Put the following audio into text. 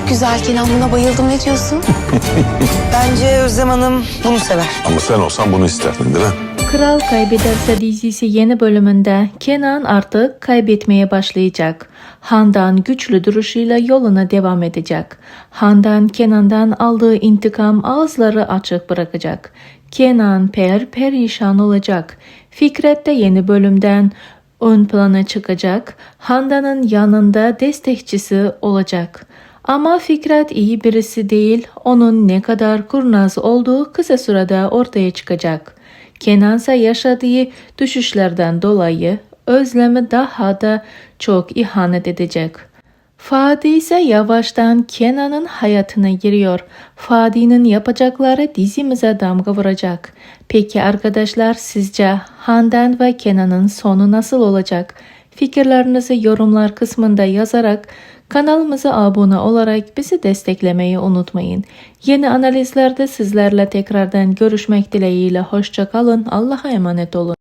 Çok güzel Kenan, buna bayıldım. Ne diyorsun? Bence Özlem Hanım bunu sever. Ama sen olsan bunu isterdin değil mi? Kral Kaybederse dizisi yeni bölümünde Kenan artık kaybetmeye başlayacak. Handan güçlü duruşuyla yoluna devam edecek. Handan Kenan'dan aldığı intikam ağızları açık bırakacak. Kenan perişan olacak. Fikret de yeni bölümden ön plana çıkacak. Handan'ın yanında destekçisi olacak. Ama Fikret iyi birisi değil, onun ne kadar kurnaz olduğu kısa sürede ortaya çıkacak. Kenan ise yaşadığı düşüşlerden dolayı Özlem'e daha da çok ihanet edecek. Fadi ise yavaştan Kenan'ın hayatına giriyor. Fadi'nin yapacakları dizimize damga vuracak. Peki arkadaşlar, sizce Handan ve Kenan'ın sonu nasıl olacak? Fikirlerinizi yorumlar kısmında yazarak kanalımıza abone olarak bizi desteklemeyi unutmayın. Yeni analizlerde sizlerle tekrardan görüşmek dileğiyle hoşça kalın. Allah'a emanet olun.